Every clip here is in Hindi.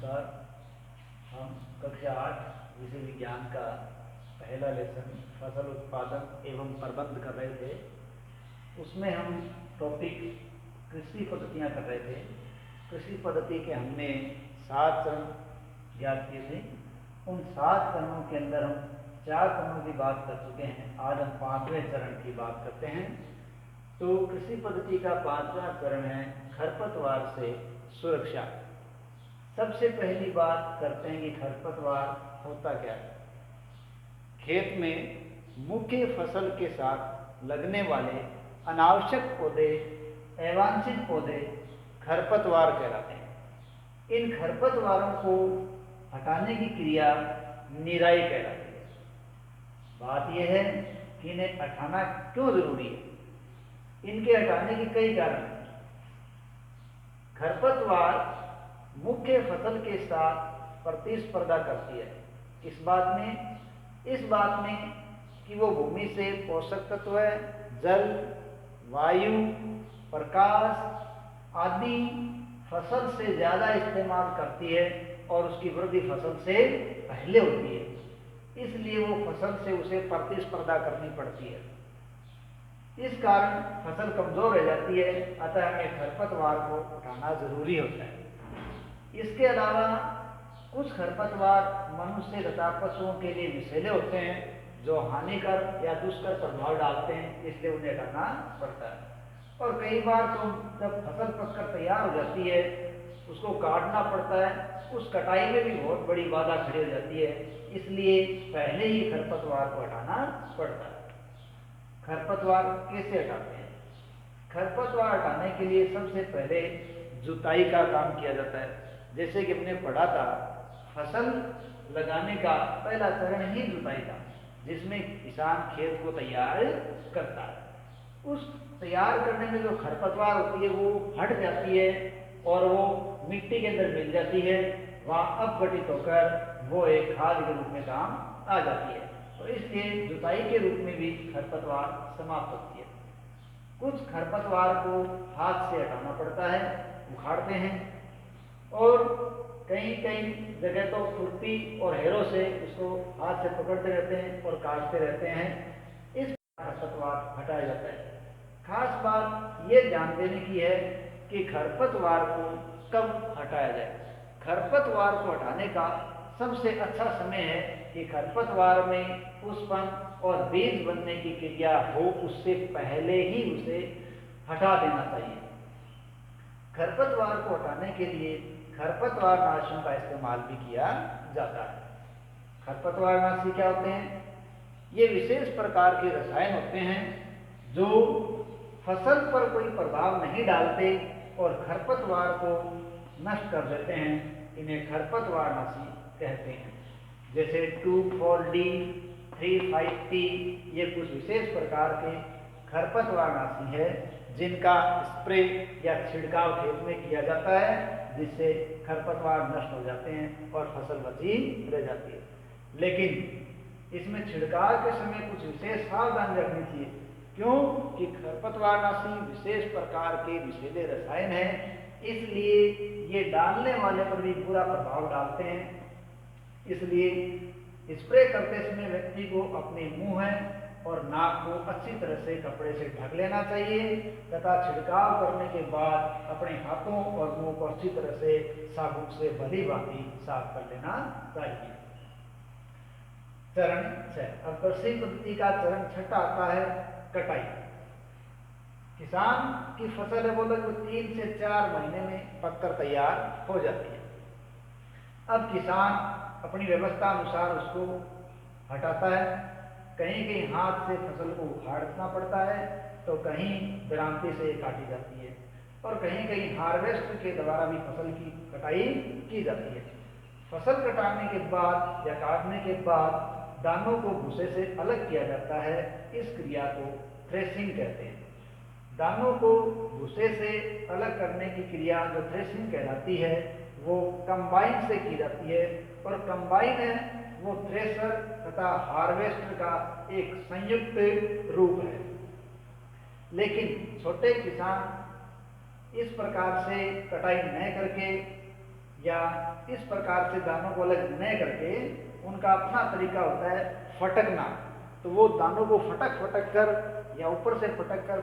नमस्कार। हम कक्षा 8 विषय विज्ञान का पहला लेसन फसल उत्पादन एवं प्रबंध कर रहे थे। उसमें हम टॉपिक कृषि पद्धतियाँ कर रहे थे। कृषि पद्धति के हमने 7 चरण ज्ञात किए थे। उन 7 चरणों के अंदर हम 4 चरणों की बात कर चुके हैं। आज हम 5वें चरण की बात करते हैं। तो कृषि पद्धति का 5वां चरण है खरपतवार से सुरक्षा। सबसे पहली बात करते हैं कि खरपतवार होता क्या है। खेत में मुख्य फसल के साथ लगने वाले अनावश्यक पौधे, अवांछित पौधे खरपतवार कहलाते हैं। इन खरपतवारों को हटाने की क्रिया निराई कहलाती है। बात यह है कि इन्हें हटाना क्यों जरूरी है। इनके हटाने के कई कारण हैं। खरपतवार मुख्य फसल के साथ प्रतिस्पर्धा करती है। इस बात में कि वो भूमि से पोषक तत्व, जल, वायु, प्रकाश आदि फसल से ज़्यादा इस्तेमाल करती है और उसकी वृद्धि फसल से पहले होती है। इसलिए वो फसल से उसे प्रतिस्पर्धा करनी पड़ती है। इस कारण फसल कमजोर रह जाती है। अतः हमें खरपतवार को उठाना जरूरी होता है। इसके अलावा कुछ खरपतवार मनुष्य तथा पशुओं के लिए विषैले होते हैं, जो हानिकर या दुष्कर प्रभाव डालते हैं, इसलिए उन्हें हटाना पड़ता है। और कई बार तो जब फसल पककर तैयार हो जाती है, उसको काटना पड़ता है। उस कटाई में भी बहुत बड़ी बाधा खड़ी हो जाती है, इसलिए पहले ही खरपतवार को हटाना पड़ता है। खरपतवार कैसे हटाते हैं? खरपतवार हटाने के लिए सबसे पहले जुताई का काम किया जाता है। जैसे कि हमने पढ़ा था, फसल लगाने का पहला चरण ही जुताई था, जिसमें किसान खेत को तैयार करता है। उस तैयार करने में जो खरपतवार होती है वो हट जाती है और वो मिट्टी के अंदर मिल जाती है। वहाँ अपघटित होकर वो एक खाद के रूप में काम आ जाती है। तो इसलिए जुताई के रूप में भी खरपतवार समाप्त होती है। कुछ खरपतवार को हाथ से हटाना पड़ता है, उखाड़ते हैं, और कई जगह तो खुरपी और हेरों से उसको हाथ से पकड़ते रहते हैं और काटते रहते हैं। इस खरपतवार हटाया जाता है। खास बात ये ध्यान देने की है कि खरपतवार को कब हटाया जाए। खरपतवार को हटाने का सबसे अच्छा समय है कि खरपतवार में पुष्पन और बीज बनने की क्रिया हो, उससे पहले ही उसे हटा देना चाहिए। खरपतवार को हटाने के लिए खरपतवार नाशियों का इस्तेमाल भी किया जाता है। खरपतवार नाशी क्या होते हैं? ये विशेष प्रकार के रसायन होते हैं जो फसल पर कोई प्रभाव नहीं डालते और खरपतवार को नष्ट कर देते हैं। इन्हें खरपतवार नाशी कहते हैं। जैसे 2,4-D, 3,5-T, ये कुछ विशेष प्रकार के खरपतवार नाशी है जिनका स्प्रे या छिड़काव खेत में किया जाता है, जिससे खरपतवार नष्ट हो जाते हैं और फसल बची रह जाती है। लेकिन इसमें छिड़काव के समय कुछ विशेष सावधानी रखनी चाहिए। क्यों? कि खरपतवार नाशी विशेष प्रकार के विषैले रसायन हैं, इसलिए ये डालने वाले पर भी बुरा प्रभाव डालते हैं। इसलिए स्प्रे करते समय व्यक्ति को अपने मुंह और नाक को अच्छी तरह से कपड़े से ढक लेना चाहिए तथा छिड़काव करने के बाद अपने हाथों और मुंह को अच्छी तरह से साबुन से भली भांति साफ कर लेना चाहिए। चरण 6। अब कृषि पद्धति का चरण 6 आता है कटाई। किसान की फसल है वो लगभग 3 से 4 महीने में पककर तैयार हो जाती है। अब किसान अपनी व्यवस्था अनुसार उसको हटाता है। कहीं हाथ से फसल को उखाड़ना पड़ता है, तो कहीं दरांती से काटी जाती है, और कहीं हार्वेस्टर के द्वारा भी फसल की कटाई की जाती है। फसल कटाने के बाद या काटने के बाद दानों को भूसे से अलग किया जाता है। इस क्रिया को थ्रेसिंग कहते हैं। दानों को भूसे से अलग करने की क्रिया जो थ्रेसिंग कहलाती है वो कंबाइन से की जाती है, और कंबाइन है वो थ्रेशर तथा हार्वेस्टर का एक संयुक्त रूप है। लेकिन छोटे किसान इस प्रकार से कटाई न करके या इस प्रकार से दानों को अलग न करके उनका अपना तरीका होता है फटकना। तो वो दानों को फटक फटक कर या ऊपर से फटक कर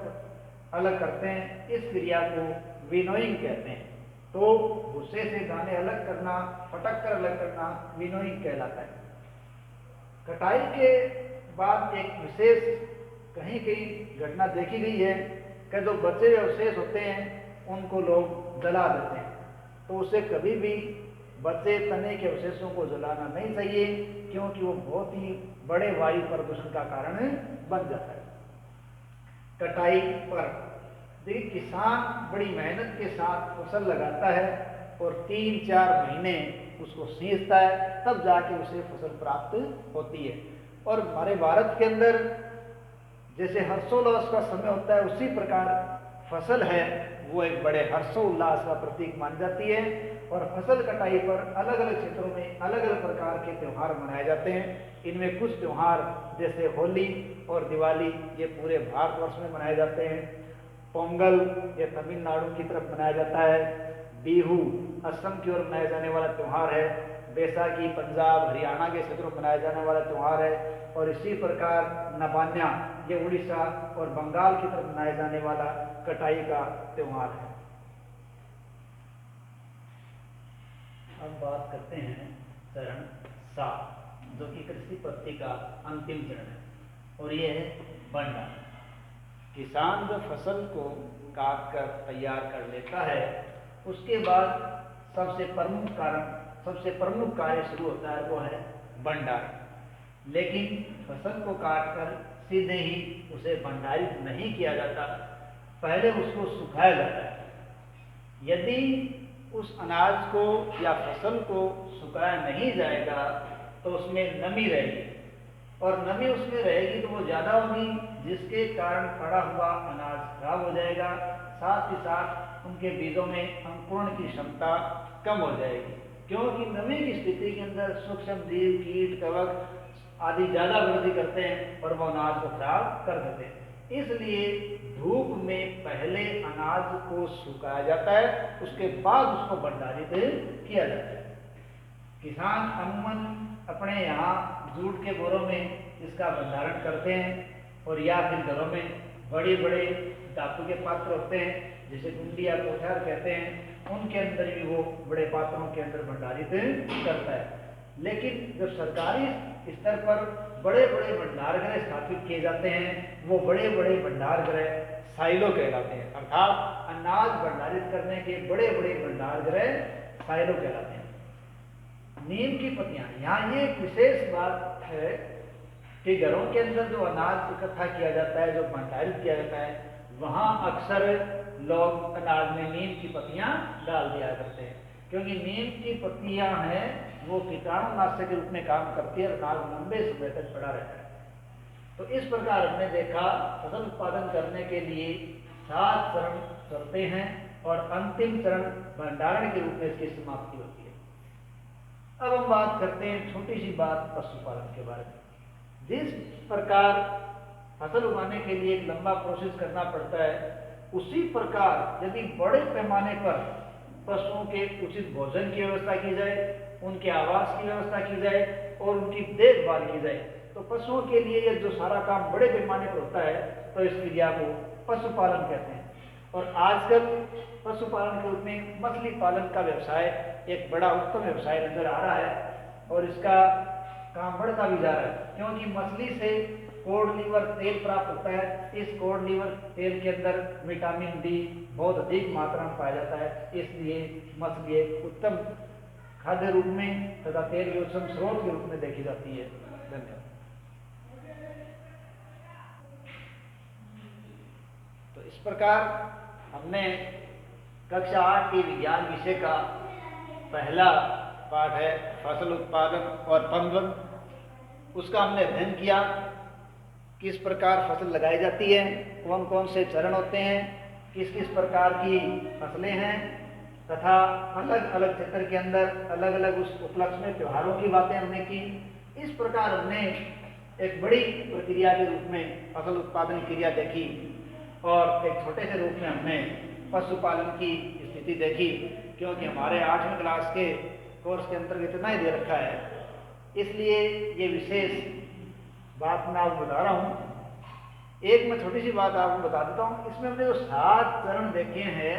अलग करते हैं। इस क्रिया को विनोइंग कहते हैं। तो भूसे से दाने अलग करना, फटक कर अलग करना विनोइंग कहलाता है। कटाई के बाद एक विशेष कहीं कहीं घटना देखी गई है कि जो बचे हुए अवशेष होते हैं उनको लोग जला देते हैं। तो उसे कभी भी बचे तने के अवशेषों को जलाना नहीं चाहिए, क्योंकि वो बहुत ही बड़े वायु प्रदूषण का कारण बन जाता है। कटाई पर देखिए, किसान बड़ी मेहनत के साथ फसल लगाता है और 3-4 महीने उसको सींचता है, तब जाके उसे फसल प्राप्त होती है। और हमारे भारत के अंदर जैसे हर्षोल्लास का समय होता है, उसी प्रकार फसल है वो एक बड़े हर्षोल्लास का प्रतीक मानी जाती है। और फसल कटाई पर अलग अलग क्षेत्रों में अलग अलग प्रकार के त्यौहार मनाए जाते हैं। इनमें कुछ त्यौहार जैसे होली और दिवाली ये पूरे भारतवर्ष में मनाए जाते हैं। पोंगल ये तमिलनाडु की तरफ मनाया जाता है। बिहू असम की ओर मनाया जाने वाला त्यौहार है। बैसाखी पंजाब हरियाणा के क्षेत्रों में मनाया जाने वाला त्यौहार है। और इसी प्रकार नबान्या ये उड़ीसा और बंगाल की तरफ मनाया जाने वाला कटाई का त्यौहार है। अब बात करते हैं चरण 7, जो कि कृषि पद्धति का अंतिम चरण है, और ये है बंडा। किसान जब फसल को काट कर तैयार कर लेता है, उसके बाद सबसे प्रमुख कार्य शुरू होता है, वो है भंडारण। लेकिन फसल को काटकर सीधे ही उसे भंडारित नहीं किया जाता, पहले उसको सुखाया जाता है। यदि उस अनाज को या फसल को सुखाया नहीं जाएगा तो उसमें नमी रहेगी, और नमी उसमें रहेगी तो वो ज़्यादा होगी, जिसके कारण पड़ा हुआ अनाज खराब हो जाएगा। साथ ही साथ उनके बीजों में अंकुरण की क्षमता कम हो जाएगी, क्योंकि नमी की स्थिति के अंदर सूक्ष्म जीव, कीट, कवक आदि ज़्यादा वृद्धि करते हैं और वो अनाज को खराब कर देते हैं। इसलिए धूप में पहले अनाज को सुखाया जाता है, उसके बाद उसको भंडारित किया जाता है। किसान अमूमन अपने यहाँ जूट के बोरों में इसका भंडारण करते हैं, और या फिर घरों में बड़े बड़े धातु के पात्र होते हैं, जैसे कुंडी या कोठार कहते हैं, उनके अंदर भी वो बड़े पात्रों के अंदर भंडारित करता है। लेकिन जब सरकारी स्तर पर बड़े बड़े भंडारगृह स्थापित किए जाते हैं, वो बड़े बड़े भंडारगृह साइलो कहलाते हैं, अर्थात अनाज भंडारित करने के बड़े बड़े भंडारगृह साइलो कहलाते हैं। नीम की पत्तियां, यहाँ ये एक विशेष बात है कि घरों के अंदर जो अनाज इकट्ठा किया जाता है, जो भंडारित किया जाता है, वहाँ अक्सर लोग अनाज में नीम की पत्तियां डाल दिया करते हैं, क्योंकि नीम की पत्तियां हैं वो कीटाणुनाशक के रूप में काम करती है और अनाज लंबे समय तक पड़ा रहता है। तो इस प्रकार हमने देखा फसल उत्पादन करने के लिए 7 चरण चलते हैं, और अंतिम चरण भंडारण के रूप में इसकी समाप्ति होती है। अब हम बात करते हैं छोटी सी बात पशुपालन के बारे में। जिस प्रकार फसल उगाने के लिए एक लंबा प्रोसेस करना पड़ता है, उसी प्रकार यदि बड़े पैमाने पर पशुओं के उचित भोजन की व्यवस्था की जाए, उनके आवास की व्यवस्था की जाए और उनकी देखभाल की जाए, तो पशुओं के लिए यह जो सारा काम बड़े पैमाने पर होता है, तो इस क्रिया को पशुपालन कहते हैं। और आजकल पशुपालन के रूप में मछली पालन का व्यवसाय एक बड़ा उत्तम व्यवसाय नजर आ रहा है, और इसका काम बढ़ता भी जा रहा है, क्योंकि मछली से कोड लीवर तेल प्राप्त होता है। इस कोड लीवर तेल के अंदर विटामिन डी बहुत अधिक मात्रा में पाया जाता है, इसलिए मछली एक उत्तम खाद्य रूप में तथा तेल के उत्तम स्रोत के रूप में देखी जाती है। धन्यवाद। तो इस प्रकार हमने कक्षा 8 के विज्ञान विषय का पहला पाठ है फसल उत्पादन और पनवन, उसका हमने अध्ययन किया। किस प्रकार फसल लगाई जाती है, कौन कौन से चरण होते हैं, किस किस प्रकार की फसलें हैं, तथा अलग अलग क्षेत्र के अंदर अलग अलग उस उपलक्ष्य में त्योहारों की बातें हमने की। इस प्रकार हमने एक बड़ी प्रक्रिया के रूप में फसल उत्पादन क्रिया देखी, और एक छोटे से रूप में हमने पशुपालन की स्थिति देखी क्योंकि हमारे 8वीं क्लास के कोर्स के अंतर्गत इतना ही दे रखा है, इसलिए ये विशेष बात मैं आपको बता रहा हूँ। एक मैं छोटी सी बात आपको बता देता हूँ। इसमें हमने जो 7 चरण देखे हैं,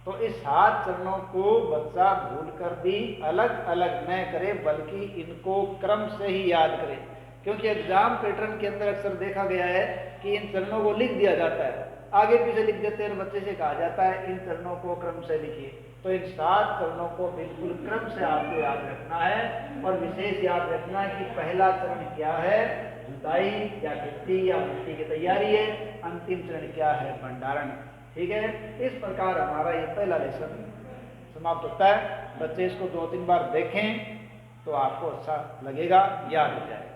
तो इस 7 चरणों को बच्चा भूलकर भी अलग अलग न करे, बल्कि इनको क्रम से ही याद करे। क्योंकि एग्जाम पैटर्न के अंदर अक्सर देखा गया है कि इन चरणों को लिख दिया जाता है, आगे पीछे लिख देते हैं, बच्चे से कहा जाता है इन चरणों को क्रम से लिखिए। तो इन 7 चरणों को बिल्कुल क्रम से आपको याद रखना है, और विशेष याद रखना है कि पहला चरण क्या है, जुताई या खेती या मिट्टी की तैयारी है, अंतिम चरण क्या है, भंडारण। ठीक है, इस प्रकार हमारा ये पहला लेसन समाप्त होता है। बच्चे इसको 2-3 बार देखें तो आपको अच्छा लगेगा, याद हो जाएगा।